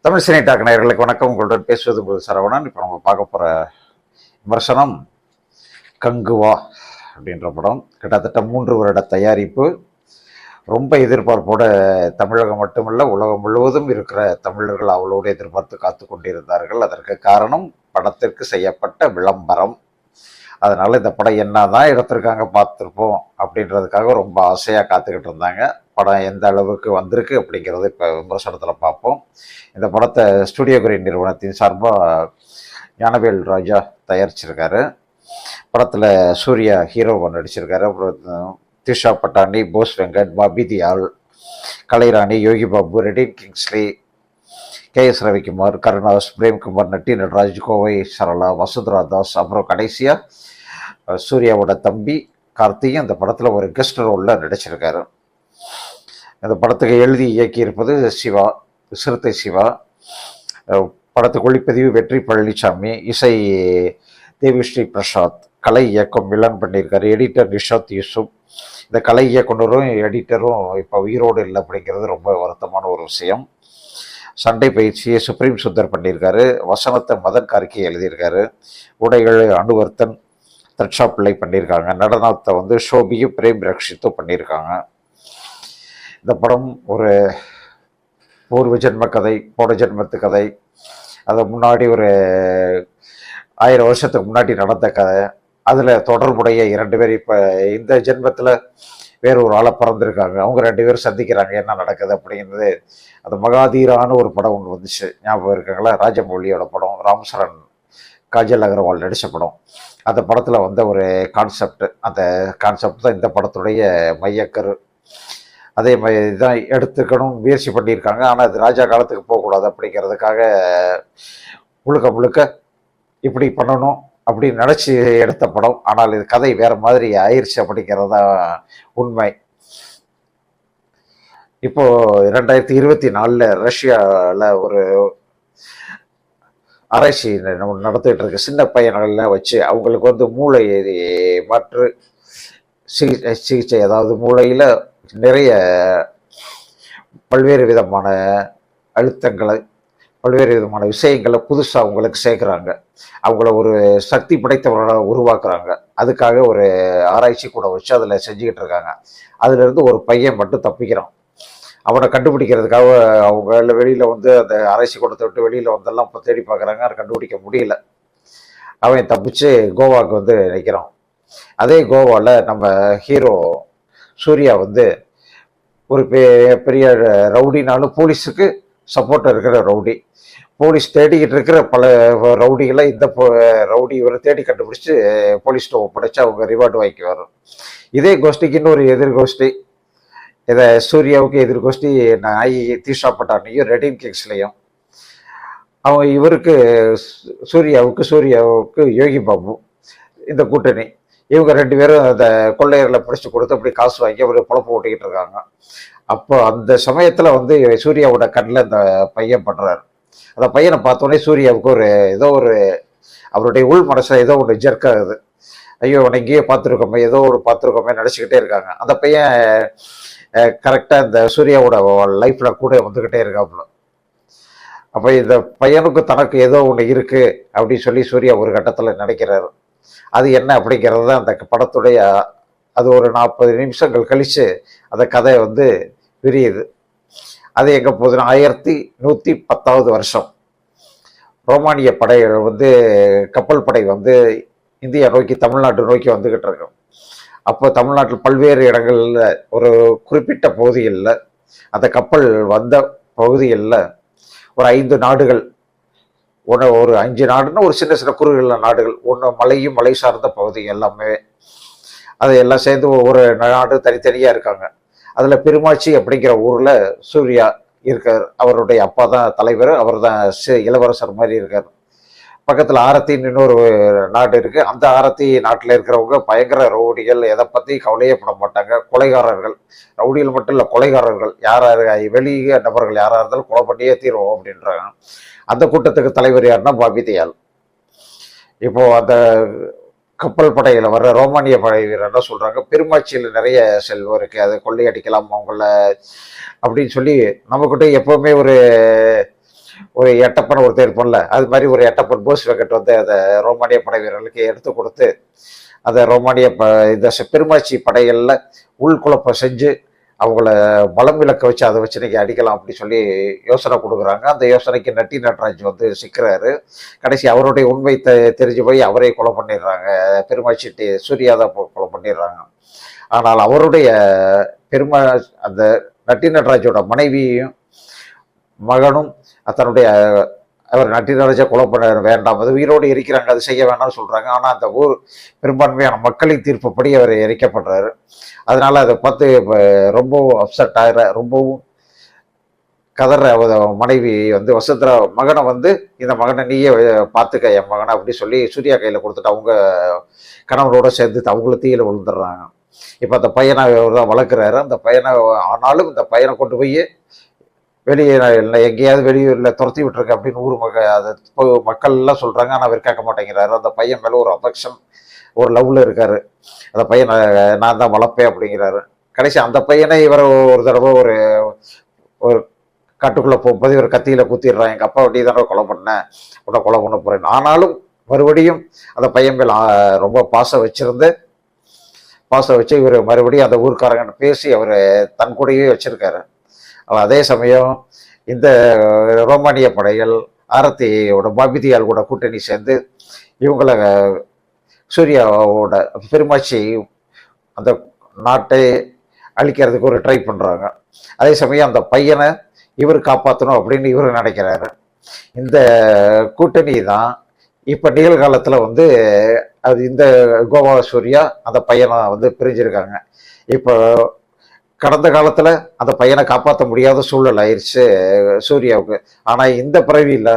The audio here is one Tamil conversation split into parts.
தமிழ் சினி டாக் நேயர்களுக்கு வணக்கம். உங்களுடன் பேசுவது உங்கள் சரவணன். இப்போ நம்ம பார்க்க போகிற விமர்சனம் கங்குவா அப்படின்ற படம். கிட்டத்தட்ட 3 வருட தயாரிப்பு. ரொம்ப எதிர்பார்ப்போட தமிழகம் மட்டுமல்ல உலகம் முழுவதும் இருக்கிற தமிழர்கள் அவளோடு எதிர்பார்த்து காத்து கொண்டிருந்தார்கள். அதற்கு காரணம் படத்திற்கு செய்யப்பட்ட விளம்பரம். அதனால இந்த படம் என்னதான் எடுத்திருக்காங்க பார்த்துருப்போம் அப்படின்றதுக்காக ரொம்ப ஆசையாக காத்துக்கிட்டு இருந்தாங்க. படம் எந்த அளவுக்கு வந்திருக்கு அப்படிங்கிறத இப்போ விமர்சனத்தில் பார்ப்போம். இந்த படத்தை ஸ்டுடியோ கிரீன் நிறுவனத்தின் சார்பாக ஞானவேல் ராஜா தயாரிச்சிருக்காரு. படத்தில் சூர்யா ஹீரோவை நடிச்சிருக்காரு. அப்புறம் Disha Pathani, Bose Venkat, Bobby தியால், Kalairani, Yogi Babu, Redin Kingsley, KS Ravikumar, Karunas, Premkumar, நட்டி நடராஜ், கோவை சரளா, வசுந்தரா தாஸ், அப்புறம் கடைசியாக சூர்யாவோட தம்பி கார்த்தியும் இந்த படத்தில் ஒரு கெஸ்ட் ரோலில் நடிச்சிருக்காரு. இந்த படத்துக்கு எழுதி இயக்கியிருப்பது சிவா, சிறுத்தை சிவா. படத்துக்கு ஒளிப்பதிவு வெற்றி பழனிசாமி, இசை தேவிஸ்ரீ பிரசாத், கலை இயக்கம் மிலன் பண்ணியிருக்காரு. எடிட்டர் நிஷாத் யூசுப். இந்த கலை இயக்குனரும் எடிட்டரும் இப்போ உயிரோடு இல்லை அப்படிங்கிறது ரொம்ப வருத்தமான ஒரு விஷயம். சண்டை பயிற்சியை சுப்ரீம் சுந்தர் பண்ணியிருக்காரு. வசனத்தை மதன் கார்கி எழுதியிருக்காரு. உடைகள் அனுவர்த்தன், தட்சா பிள்ளை பண்ணியிருக்காங்க. நடனத்தை ஷோபியும் பிரேம் ரக்ஷித்தும் பண்ணியிருக்காங்க. இந்த படம் ஒரு பூர்வ ஜென்ம கதை, போன ஜென்மத்து கதை. அது முன்னாடி ஒரு 1000 வருஷத்துக்கு முன்னாடி நடந்த கதை. அதில் தொடர்புடைய 2 பேர் இப்போ இந்த ஜென்மத்தில் வேற ஒரு ஆளை பிறந்திருக்காங்க. அவங்க 2 பேரும் சந்திக்கிறாங்க. என்ன நடக்குது அப்படிங்கிறது. அது மகாதீரான ஒரு படம் ஒன்று வந்துச்சு, ஞாபகம் இருக்காங்களா? ராஜமௌலியோட படம், ராம்சரண், காஜல் அகர்வால் நடித்த படம். அந்த படத்தில் ஒரு கான்செப்ட், அந்த கான்செப்ட் தான் இந்த படத்துடைய மையக்கரு. அதே மாதிரி தான் எடுத்துக்கணும் முயற்சி பண்ணியிருக்காங்க. ஆனால் அது ராஜா காலத்துக்கு போகக்கூடாது அப்படிங்கிறதுக்காக முழுக்க முழுக்க இப்படி பண்ணணும் அப்படின்னு நினச்சி எடுத்த படம். ஆனால் இது கதை வேறு மாதிரி ஆயிடுச்சு அப்படிங்கிறது தான் உண்மை. இப்போது 2024 ரஷ்யாவில் ஒரு ஆராய்ச்சி நடத்திட்டு இருக்கு. சின்ன பையன்கள்லாம் வச்சு அவங்களுக்கு மூளை மாற்று சிகிச்சை, அதாவது மூளையில் நிறைய பல்வேறு விதமான அழுத்தங்களை, பல்வேறு விதமான விஷயங்களை புதுசாக அவங்களுக்கு சேர்க்குறாங்க. அவங்கள ஒரு சக்தி படைத்தவர்களாக உருவாக்குறாங்க. அதுக்காக ஒரு ஆராய்ச்சி கூட வச்சு அதில் செஞ்சுக்கிட்டு இருக்காங்க. அதுலேருந்து ஒரு பையன் மட்டும் தப்பிக்கிறான். அவனை கண்டுபிடிக்கிறதுக்காக அவங்க வெளியில் அந்த ஆராய்ச்சி கூடத்தை விட்டு வெளியில் வந்தெல்லாம் இப்போ தேடி பார்க்குறாங்க. அதை கண்டுபிடிக்க முடியல. அவன் தப்பிச்சு கோவாவுக்கு நிற்கிறான். அதே கோவாவில் நம்ம ஹீரோ சூர்யா ஒரு பெரிய ரவுடினாலும் போலீஸுக்கு சப்போர்ட் இருக்கிற ரவுடி. போலீஸ் தேடிக்கிட்டு இருக்கிற பல ரவுடிகளை இந்த ரவுடி தேடி கண்டுபிடிச்சி போலீஸ்கிட்ட ஒப்படைச்சு அவங்க ரிவார்டு வாங்கிக்குவார். இதே கோஷ்டிக்கு இன்னொரு எதிர்கோஷ்டி, இதை சூர்யாவுக்கு எதிர்கோஷ்டி நாய் தீஷா பட்டானியும் ரெடின் கிங்ஸ்லையும். அவங்க இவருக்கு சூர்யாவுக்கு யோகி பாபு, இந்த கூட்டணி. இவங்க 2 பேரும் அந்த கொள்ளையர்களை பிடிச்சி கொடுத்து அப்படி காசு வாங்கி அவர் பொழப்பு ஓட்டிக்கிட்டு இருக்காங்க. அப்போ அந்த சமயத்தில் சூர்யாவோட கண்ணில் இந்த பையன் படுறாரு. அந்த பையனை பார்த்தோன்னே சூர்யாவுக்கு ஏதோ அவருடைய உள் மனசில் ஏதோ ஒன்று ஜெர்க்காகுது. ஐயோ அவனை இங்கேயே பார்த்துருக்கோமே, ஏதோ ஒரு பார்த்துருக்கோமே நினச்சிக்கிட்டே இருக்காங்க. அந்த பையன் கரெக்டாக இந்த சூர்யாவோட லைஃப்பில் கூட வந்துக்கிட்டே இருக்காப்புல. அப்போ இந்த பையனுக்கு தனக்கு ஏதோ ஒன்று இருக்குது அப்படின்னு சொல்லி சூர்யா ஒரு கட்டத்தில் நினைக்கிறாரு. அது என்ன அப்படிங்கிறது தான் அந்த படத்துடைய, அது ஒரு 40 நிமிஷங்கள் கழித்து அந்த கதை விரியுது. அது எங்கே போகுதுன்னா 1110வது வருஷம் ரோமானிய படைகள் கப்பல் படை இந்தியா நோக்கி, தமிழ்நாட்டு நோக்கி வந்துக்கிட்டு இருக்கோம். அப்போ தமிழ்நாட்டில் பல்வேறு இடங்களில் ஒரு குறிப்பிட்ட பகுதிகளில், அந்த கப்பல் வந்த பகுதிகளில் ஒரு 5 நாடுகள், ஒரு 5 நாடுன்னா ஒரு சின்ன சின்ன குறுகிய நாடுகள், ஒன்று மலையும் மலை சார்ந்த பகுதி எல்லாமே, அது எல்லாம் சேர்ந்து ஒவ்வொரு நாடு தனித்தனியாக இருக்காங்க. அதில் பெருமாச்சி அப்படிங்கிற ஊரில் சூர்யா இருக்கார். அவருடைய அப்பா தான் தலைவர், அவர் தான் இளவரசர் மாதிரி இருக்கார். பக்கத்தில் ஆரத்தின்னு இன்னொரு நாடு இருக்குது. அந்த ஆரத்தி நாட்டில் இருக்கிறவங்க பயங்கர ரவுடிகள், எதை பற்றி கவலையே பட மாட்டாங்க, கொலைகாரர்கள். ரவுடிகள் மட்டும் இல்லை, கொலைகாரர்கள். யாராக வெளியே நபர்கள் யாராக இருந்தாலும் கொலை பண்ணியே தீர்வோம் அப்படின்றாங்க. அந்த கூட்டத்துக்கு தலைவர் யாருன்னா பாபி தியால். இப்போ அந்த கப்பல் படையில் வர்ற ரோமானிய படை வீரர் என்ன சொல்கிறாங்க, பெருமாட்சியில் நிறைய செல்வம் இருக்குது, அதை கொள்ளையடிக்கலாம் அவங்கள அப்படின்னு சொல்லி, நம்மக்கிட்ட எப்போவுமே ஒரு ஒரு எட்டப்பன் ஒருத்தர் இருப்போம்ல, அது மாதிரி ஒரு எட்டப்பன் போஸ் வெங்கட் வந்து அதை ரோமானிய படை வீரர்களுக்கு எடுத்து கொடுத்து அதை ரோமானிய இந்த பெருமாச்சி படைகளில் உள்குழப்பம் செஞ்சு அவங்கள பலம் விளக்க வச்சு அதை வச்சு இன்னைக்கு அடிக்கலாம் அப்படி சொல்லி யோசனை கொடுக்குறாங்க. அந்த யோசனைக்கு நட்டி நட்ராஜ் வந்து சிக்கிறாரு. கடைசி அவருடைய உண்மை தெரிஞ்சு போய் அவரை கொலை பண்ணிடுறாங்க. பெருமாச்சி சூர்யா தான் கொலை பண்ணிடுறாங்க. ஆனால் அவருடைய அந்த நட்டி நட்ராஜோட மனைவியும் மகனும் தன்னுடைய அவர் நட்டி நட்ராஜை கொலை பண்ண வேண்டாம், அது உயிரோடு இருக்கிறாங்க, அது செய்ய வேண்டாம்னு சொல்றாங்க. ஆனால் அந்த ஊர் பெரும்பான்மையான மக்களின் தீர்ப்புப்படி அவர் எரிக்கப்படுறாரு. அதனால அதை பார்த்து ரொம்ப அப்செட் ஆகிற, ரொம்பவும் கதற மனைவி வந்து வசுந்தரா மகனை வந்து இந்த மகனை நீயே பார்த்துக்க என் மகனை அப்படி சொல்லி சூர்யா கையில் கொடுத்துட்டு அவங்க கணவரோட சேர்ந்து அவங்கள தீயில விழுந்துடுறாங்க. இப்போ அந்த பையனை தான் வளர்க்குறாரு. அந்த பையனை ஆனாலும் இந்த பையனை கொண்டு போய் வெளியே இல்லை எங்கேயாவது வெளியூரில் துரத்தி விட்டுருக்கு அப்படின்னு ஊர் அதை மக்கள் எல்லாம் சொல்கிறாங்க. ஆனால் அவர் கேட்க மாட்டேங்கிறாரு. அந்த பையன் மேலே ஒரு அஃபெக்ஷன், ஒரு லவ்ல இருக்காரு. அந்த பையனை நான் தான் வளர்ப்பேன் அப்படிங்கிறாரு. கடைசி அந்த பையனை இவர் ஒரு தடவை ஒரு ஒரு காட்டுக்குள்ளே போகும்போது இவர் கத்தியில் குத்திடுறான், எங்கள் அப்பா வண்டி தானே கொலை பண்ணேன், உன்னை கொலை பண்ண போகிறேன். ஆனாலும் மறுபடியும் அந்த பையன் மேல் ரொம்ப பாசம் வச்சு இவர் மறுபடியும் அந்த ஊர்க்காரங்கன்னு பேசி அவர் தன் கூடயே வச்சிருக்காரு. அதே சமயம் இந்த ரோமானிய படைகள் ஆரத்தியோட பாபிதியால் கூட கூட்டணி சேர்ந்து இவங்களை சூர்யாவோட பெருமாச்சி அந்த நாட்டை அழிக்கிறதுக்கு ஒரு ட்ரை பண்ணுறாங்க. அதே சமயம் அந்த பையனை இவர் காப்பாற்றணும் அப்படின்னு இவர் நினைக்கிறாரு. இந்த கூட்டணி தான் இப்போ நிகழ்காலத்தில் வந்து அது இந்த கோவா சூர்யா அந்த பையனை வந்து பிரிஞ்சிருக்காங்க. இப்போ கடந்த காலத்தில் அந்த பையனை காப்பாற்ற முடியாத சூழல் ஆயிடுச்சு சூர்யாவுக்கு. ஆனால் இந்த பிறவியில்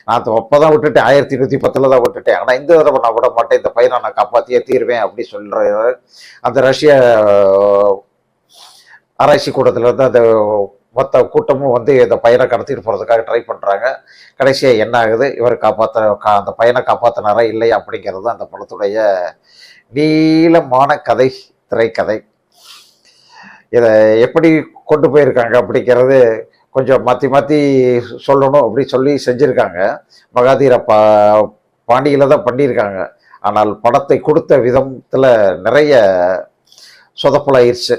நான் அப்போதான் விட்டுட்டேன், 1910 தான் விட்டுட்டேன், ஆனால் இந்த தடவை நான் விட மாட்டேன், இந்த பையனை நான் காப்பாற்றியே தீர்வேன் அப்படி சொல்கிறாரு. அந்த ரஷ்ய ஆராய்ச்சி கூட்டத்திலேருந்து அந்த மொத்த கூட்டமும் வந்து இந்த பையனை கடத்திட்டு போகிறதுக்காக ட்ரை பண்ணுறாங்க. கடைசியாக என்ன ஆகுது, இவர் அந்த பையனை காப்பாற்றினாரா இல்லையா அப்படிங்கிறது அந்த படத்துடைய நீளமான கதை, திரைக்கதை. இதை எப்படி கொண்டு போயிருக்காங்க அப்படிங்கிறது கொஞ்சம் மாற்றி சொல்லணும் அப்படி சொல்லி செஞ்சுருக்காங்க. மகாதீர பாண்டியில் தான் பண்ணியிருக்காங்க. ஆனால் படத்தை கொடுத்த விதத்தில் நிறைய சொதப்பலாயிருச்சு.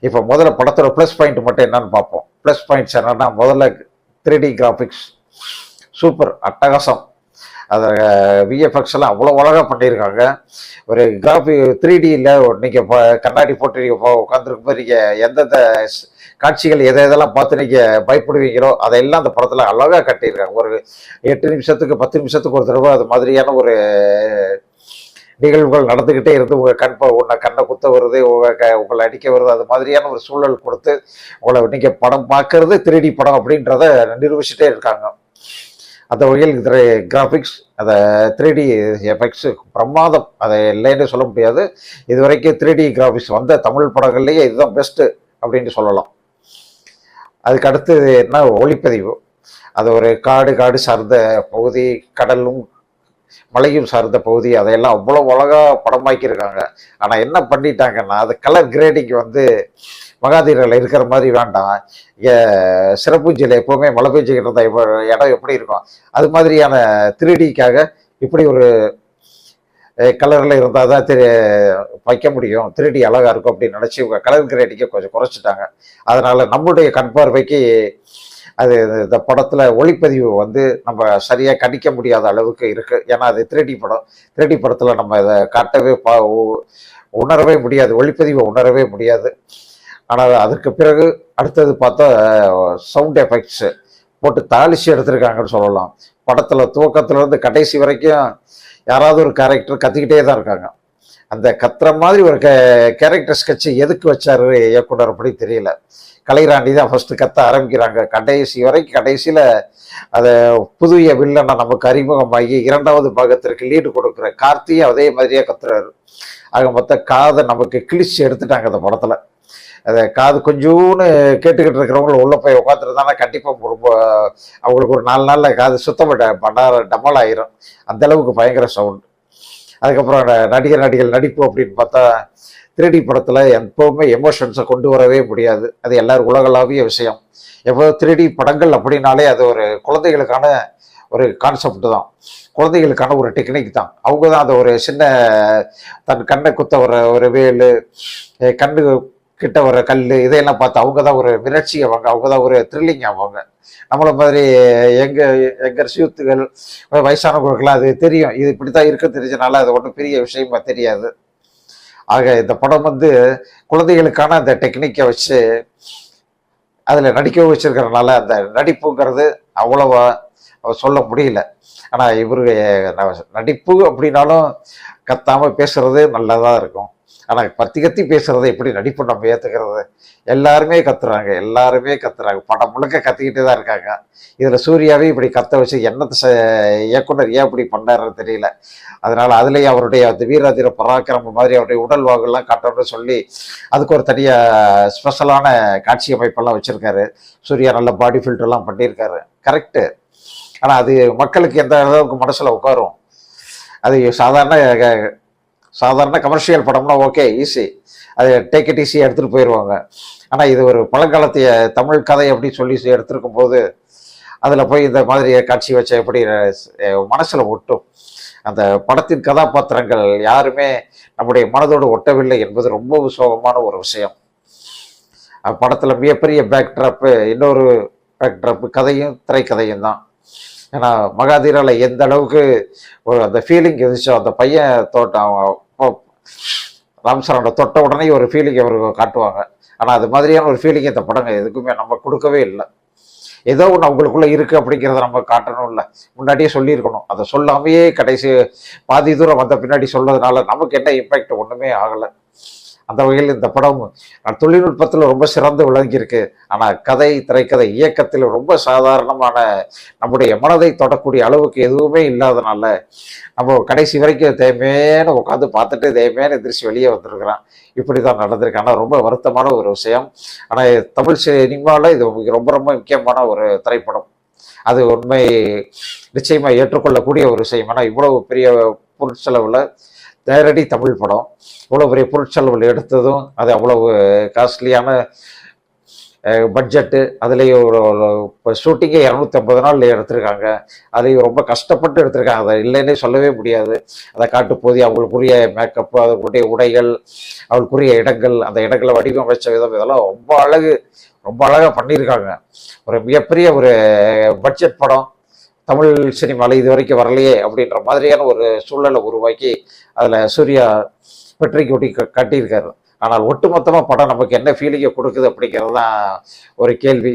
இப்போ முதல்ல படத்தோட ப்ளஸ் பாயிண்ட் மட்டும் என்னன்னு பார்ப்போம். ப்ளஸ் பாயிண்ட்ஸ் என்னன்னா, முதல்ல 3D கிராஃபிக்ஸ் சூப்பர், அட்டகாசம். அதை விஎஃப்எக்ஸ் எல்லாம் அவ்வளோ அழகாக பண்ணியிருக்காங்க. ஒரு கிராஃபிக் 3Dயில் நீங்கள் இப்போ கண்ணாடி போட்டு நீங்கள் உட்காந்துருக்கும் போது நீங்கள் எந்தெந்த காட்சிகள் எதெல்லாம் பார்த்து நீங்கள் பயப்படுவீங்களோ அதையெல்லாம் அந்த படத்தில் அழகாக கட்டியிருக்காங்க. ஒரு 8 நிமிஷத்துக்கு 10 நிமிஷத்துக்கு ஒரு தடவை அது மாதிரியான ஒரு நிகழ்வுகள் நடந்துக்கிட்டே இருந்து உங்கள் கண்ணை குத்த வருது, உங்களை அடிக்க வருது, அது மாதிரியான ஒரு சூழல் கொடுத்து உங்களை நீங்கள் படம் பார்க்கறது 3D படம் அப்படின்றத நிரூபிச்சுட்டே இருக்காங்க. அந்த வகையில் கிராஃபிக்ஸ், அதை 3D எஃபெக்ட்ஸு பிரமாதம், அதை இல்லைன்னு சொல்ல முடியாது. இது வரைக்கும் 3D கிராஃபிக்ஸ் வந்த தமிழ் படங்கள்லேயே இதுதான் பெஸ்ட்டு அப்படின்னு சொல்லலாம். அதுக்கு அடுத்தது என்ன, ஒளிப்பதிவு. அது ஒரு காடு சார்ந்த பகுதி, கடலும் மலையும் சார்ந்த பகுதி, அதையெல்லாம் அவ்வளோ அழகாக படமாக்கியிருக்காங்க. ஆனால் என்ன பண்ணிட்டாங்கன்னா, அது கலர் கிரேடிங் வந்து மகாதீரில் இருக்கிற மாதிரி வேண்டாம். சிறப்பூஞ்சியில் எப்போவுமே மழை பெஞ்சிக்கிட்டு இருந்தால் இடம் எப்படி இருக்கும் அது மாதிரியான 3Dக்காக இப்படி ஒரு கலரில் இருந்தால் தான் வைக்க முடியும், 3D அழகாக இருக்கும் அப்படின்னு நினச்சி இவங்க கலர் கிரேடிங்கை கொஞ்சம் குறைச்சிட்டாங்க. அதனால் நம்முடைய கண் பார்வைக்கு அது இந்த படத்தில் ஒளிப்பதிவு வந்து நம்ம சரியாக கணிக்க முடியாத அளவுக்கு இருக்குது. ஏன்னா அது 3D படம். 3D படத்தில் நம்ம இதை காட்டவே உணரவே முடியாது, ஒளிப்பதிவை உணரவே முடியாது. ஆனால் அதுக்கு பிறகு அடுத்தது பார்த்தா சவுண்ட் எஃபெக்ட்ஸு போட்டு தாளிச்சு எடுத்திருக்காங்கன்னு சொல்லலாம். படத்தில் துவக்கத்துலேருந்து கடைசி வரைக்கும் யாராவது ஒரு கேரக்டர் கத்திக்கிட்டே தான் இருக்காங்க. அந்த கத்துற மாதிரி ஒரு கேரக்டர் ஸ்கெட்சு எதுக்கு வச்சாரு இயக்குனர் அப்படி தெரியல. கலைராணி தான் ஃபஸ்ட்டு கத்த ஆரம்பிக்கிறாங்க. கடைசி வரைக்கும் கடைசியில் அதை புதிய வில்லனை நமக்கு அறிமுகமாகி 2வது பாகத்திற்கு லீடு கொடுக்குற கார்த்தியும் அதே மாதிரியே கத்துறாரு. ஆக மொத்த காதை நமக்கு கிழிச்சு எடுத்துட்டாங்க அந்த படத்தில். அதை காது கொஞ்சோன்னு கேட்டுக்கிட்டு இருக்கிறவங்களும் உள்ளே போய் உட்காந்துருந்தானா கண்டிப்பாக ரொம்ப அவங்களுக்கு ஒரு 4 நாளில் காது சுத்தப்பட்ட டமல் ஆயிரும். அந்தளவுக்கு பயங்கர சவுண்டு. அதுக்கப்புறம் நடிகர்கள் நடிப்பு அப்படின்னு பார்த்தா 3D படத்தில் எப்போவுமே எமோஷன்ஸை கொண்டு வரவே முடியாது. அது எல்லாரும் உலகளாவிய விஷயம். எப்போ 3D படங்கள் அப்படின்னாலே அது ஒரு குழந்தைகளுக்கான ஒரு கான்செப்ட் தான், குழந்தைகளுக்கான ஒரு டெக்னிக் தான். அவங்க தான் அதை ஒரு சின்ன தன் கண்ணை குத்த ஒரு வேலு, கண்ணு கிட்ட வர கல், இதையெல்லாம் பார்த்து அவங்க தான் ஒரு மிரட்சி ஆவாங்க, அவங்க தான் ஒரு த்ரில்லிங் ஆவாங்க. நம்மளை மாதிரி எங்கள் யூத்துகள் வயசானவர்களுக்கெல்லாம் அது தெரியும், இது இப்படி தான் இருக்க தெரிஞ்சனால அது ஒன்றும் பெரிய விஷயமா தெரியாது. ஆக இந்த படம் குழந்தைகளுக்கான அந்த டெக்னிக்கை வச்சு அதில் நடிக்க வச்சிருக்கிறதுனால அந்த நடிப்புங்கிறது அவ்வளவா சொல்ல முடியல. ஆனால் இவரு நடிப்பு அப்படின்னாலும் கத்தாமல் பேசுறது நல்லதாக இருக்கும். ஆனால் கத்தி கத்தி பேசுறதை எப்படி நடிப்பு நம்ம ஏற்றுக்கிறது? எல்லாருமே கத்துறாங்க, படம் முழுக்க கத்திக்கிட்டே தான் இருக்காங்க. இதில் சூர்யாவே இப்படி கத்த வச்சு என்னத்தை இயக்குனர் ஏன் இப்படி பண்ணாருன்னு தெரியல. அதனால அதுலேயும் அவருடைய அந்த வீராதிர பராக்கிரம மாதிரி அவருடைய உடல் வாகெல்லாம் காட்டணும்னு சொல்லி அதுக்கு ஒரு தனியாக ஸ்பெஷலான காட்சி அமைப்பெல்லாம் வச்சுருக்காரு. சூர்யா நல்ல பாடி ஃபில்டர்லாம் பண்ணியிருக்காரு, கரெக்டு. ஆனால் அது மக்களுக்கு எந்த அளவுக்கு மனசில் உட்காரும்? அது சாதாரண கமர்ஷியல் படம்னா ஓகே, ஈஸி, அது டேக் இட் ஈஸியாக எடுத்துகிட்டு போயிடுவாங்க. ஆனால் இது ஒரு பழங்காலத்தைய தமிழ் கதை அப்படின்னு சொல்லி எடுத்துருக்கும் போது அதில் போய் இந்த மாதிரி காட்சி வச்ச எப்படி மனசில் ஒட்டும்? அந்த படத்தின் கதாபாத்திரங்கள் யாருமே நம்முடைய மனதோடு ஒட்டவில்லை என்பது ரொம்ப சோகமான ஒரு விஷயம். படத்தில் மிகப்பெரிய பேக்ட்ராப்பு, இன்னொரு பேக்ட்ராப்பு கதையும் திரைக்கதையும் தான். ஏன்னா மகாதீரால எந்த அளவுக்கு ஒரு அந்த ஃபீலிங் இருந்துச்சோ, அந்த பையன் ராம்சரோட தொட்ட உடனே ஒரு ஃபீலிங் அவருக்கு காட்டுவாங்க. ஆனால் அது மாதிரியான ஒரு ஃபீலிங் இந்த படங்க எதுக்குமே நம்ம கொடுக்கவே இல்லை. ஏதோ ஒன்று அவங்களுக்குள்ள இருக்குது அப்படிங்கிறத நம்ம காட்டணும், இல்லை முன்னாடியே சொல்லியிருக்கணும். அதை சொல்லாமையே கடைசி பாதி தூரம் வந்த பின்னாடி சொல்றதுனால நமக்கு என்ன இம்பேக்ட் ஒன்றுமே ஆகலை. அந்த வகையில் இந்த படம் தொழில்நுட்பத்தில் ரொம்ப சிறந்து விளங்கியிருக்கு. ஆனால் திரைக்கதை இயக்கத்தில் ரொம்ப சாதாரணமான நம்முடைய மனதை தொடக்கூடிய அளவுக்கு எதுவுமே இல்லாதனால நம்ம கடைசி வரைக்கும் தேவையான உட்காந்து பார்த்துட்டு தேவையான எதிர்ச்சி வெளியே வந்திருக்கிறான். இப்படி தான் நடந்திருக்கு. ஆனால் ரொம்ப வருத்தமான ஒரு விஷயம். ஆனால் தமிழ் சினிமாவில் இது ரொம்ப ரொம்ப முக்கியமான ஒரு திரைப்படம். அது உண்மை நிச்சயமாக ஏற்றுக்கொள்ளக்கூடிய ஒரு விஷயம். ஆனால் இவ்வளவு பெரிய பொருட்செலவில் நேரடி தமிழ் படம் இவ்வளோ பெரிய பொருட்செலவில் எடுத்ததும், அது அவ்வளவு காஸ்ட்லியான பட்ஜெட்டு, அதுலேயும் இப்போ ஷூட்டிங்கே 250 நாள் எடுத்திருக்காங்க. அதையும் ரொம்ப கஷ்டப்பட்டு எடுத்திருக்காங்க, அதை இல்லைன்னே சொல்லவே முடியாது. அதை காட்டு போது அவங்களுக்குரிய மேக்கப்பு, அவங்களுடைய உடைகள், அவங்களுக்குரிய இடங்கள், அந்த இடங்களை வடிவமைச்ச விதம், இதெல்லாம் ரொம்ப அழகாக பண்ணியிருக்காங்க. ஒரு மிகப்பெரிய ஒரு பட்ஜெட் படம் தமிழ் சினிமாவில் இது வரைக்கும் வரலையே அப்படின்ற மாதிரியான ஒரு சூழலை உருவாக்கி அதில் சூர்யா வெற்றி கொட்டி காட்டியிருக்காரு. ஆனால் ஒட்டுமொத்தமாக படம் நமக்கு என்ன ஃபீலிங்கை கொடுக்குது அப்படிங்கிறது தான் ஒரு கேள்வி.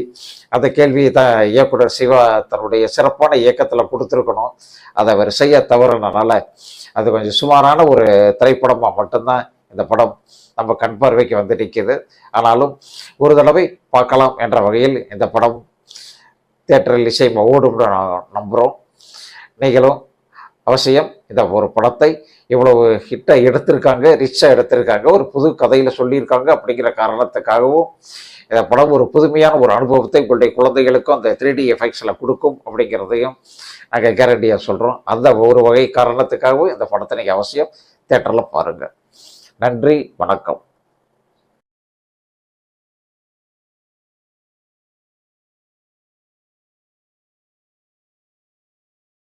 அந்த கேள்வியை தான் இயக்குனர் சிவா தன்னுடைய சிறப்பான இயக்கத்தில் கொடுத்துருக்கணும். அதை அவர் செய்ய தவறுனால அது கொஞ்சம் சுமாரான ஒரு திரைப்படமாக மட்டும்தான் இந்த படம் நம்ம கண் பார்வைக்கு வந்து நிற்கிது. ஆனாலும் ஒரு தடவை பார்க்கலாம் என்ற வகையில் இந்த படம் தியேட்டரில் நிச்சயமாக ஓடும்னு நான் நம்புகிறோம். நீங்களும் அவசியம் இந்த ஒரு படத்தை இவ்வளவு ஹிட்டாக எடுத்திருக்காங்க, ரிச்சாக எடுத்திருக்காங்க, ஒரு புது கதையில் சொல்லியிருக்காங்க அப்படிங்கிற காரணத்துக்காகவும் இந்த படம் ஒரு புதுமையான ஒரு அனுபவத்தை உங்களுடைய குழந்தைகளுக்கும் அந்த 3D எஃபெக்ட்ஸில் கொடுக்கும் அப்படிங்கிறதையும் நாங்கள் கேரண்டியாக சொல்கிறோம். அந்த ஒரு வகை காரணத்துக்காகவும் இந்த படத்தை நீங்கள் அவசியம் தியேட்டரில் பாருங்கள். நன்றி, வணக்கம்.